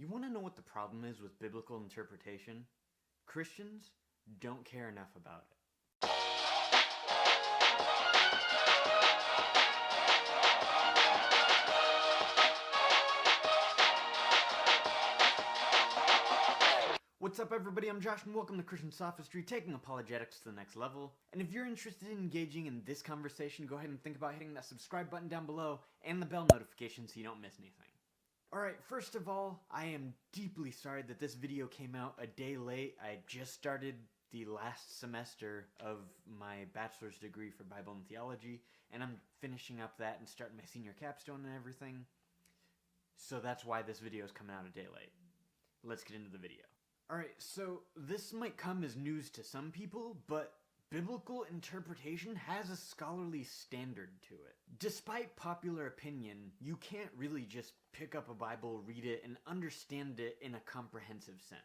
You want to know what the problem is with biblical interpretation? Christians don't care enough about it. What's up, everybody? I'm Josh and welcome to Christian Sophistry, taking apologetics to the next level. And if you're interested in engaging in this conversation, go ahead and think about hitting that subscribe button down below and the bell notification so you don't miss anything. Alright, first of all, I am deeply sorry that this video came out a day late. I just started the last semester of my bachelor's degree for Bible and theology, and I'm finishing up that and starting my senior capstone and everything. So that's why this video is coming out a day late. Let's get into the video. Alright, so this might come as news to some people, but biblical interpretation has a scholarly standard to it. Despite popular opinion, you can't really just pick up a Bible, read it, and understand it in a comprehensive sense.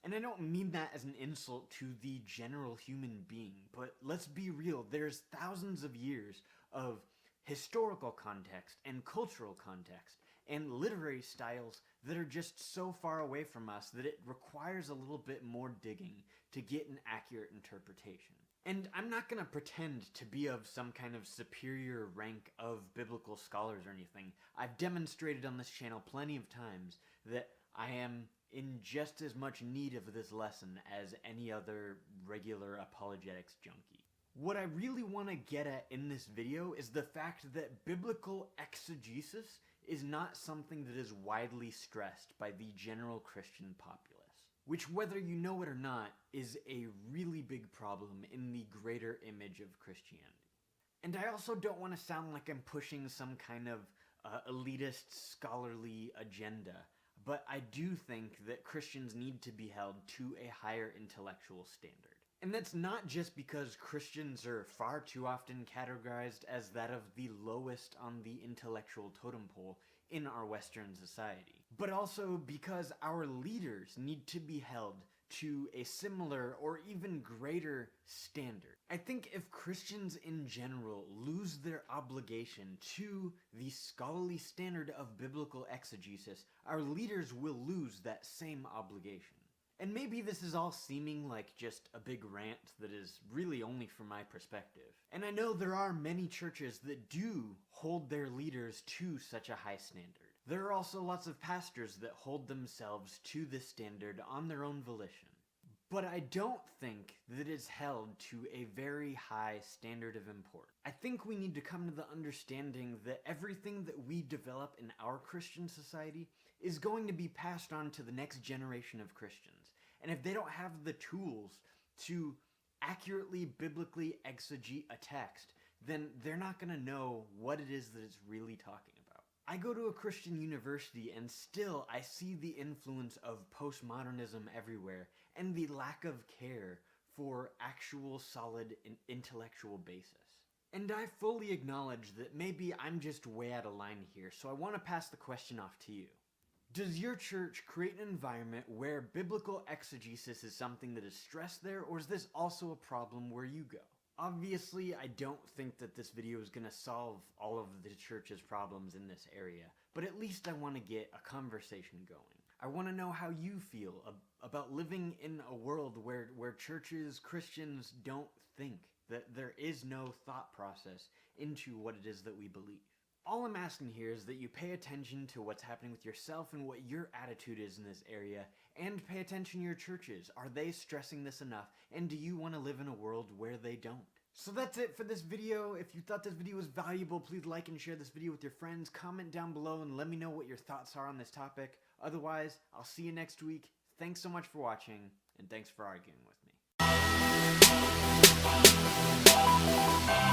And I don't mean that as an insult to the general human being, but let's be real, there's thousands of years of historical context and cultural context and literary styles that are just so far away from us that it requires a little bit more digging to get an accurate interpretation. And I'm not going to pretend to be of some kind of superior rank of biblical scholars or anything. I've demonstrated on this channel plenty of times that I am in just as much need of this lesson as any other regular apologetics junkie. What I really want to get at in this video is the fact that biblical exegesis is not something that is widely stressed by the general Christian populace, which, whether you know it or not, is a really big problem in the greater image of Christianity. And I also don't want to sound like I'm pushing some kind of elitist scholarly agenda, but I do think that Christians need to be held to a higher intellectual standard. And that's not just because Christians are far too often categorized as that of the lowest on the intellectual totem pole in our Western society, but also because our leaders need to be held to a similar or even greater standard. I think if Christians in general lose their obligation to the scholarly standard of biblical exegesis, our leaders will lose that same obligation. And maybe this is all seeming like just a big rant that is really only from my perspective. And I know there are many churches that do hold their leaders to such a high standard. There are also lots of pastors that hold themselves to this standard on their own volition. But I don't think that it is held to a very high standard of importance. I think we need to come to the understanding that everything that we develop in our Christian society is going to be passed on to the next generation of Christians. And if they don't have the tools to accurately biblically exegete a text, then they're not going to know what it is that it's really talking about. I go to a Christian university and still I see the influence of postmodernism everywhere and the lack of care for actual solid intellectual basis. And I fully acknowledge that maybe I'm just way out of line here, so I want to pass the question off to you. Does your church create an environment where biblical exegesis is something that is stressed there, or is this also a problem where you go? Obviously, I don't think that this video is going to solve all of the church's problems in this area, but at least I want to get a conversation going. I want to know how you feel about living in a world where churches, Christians don't think, that there is no thought process into what it is that we believe. All I'm asking here is that you pay attention to what's happening with yourself and what your attitude is in this area, and pay attention to your churches. Are they stressing this enough, and do you want to live in a world where they don't? So that's it for this video. If you thought this video was valuable, please like and share this video with your friends. Comment down below and let me know what your thoughts are on this topic. Otherwise, I'll see you next week. Thanks so much for watching, and thanks for arguing with me.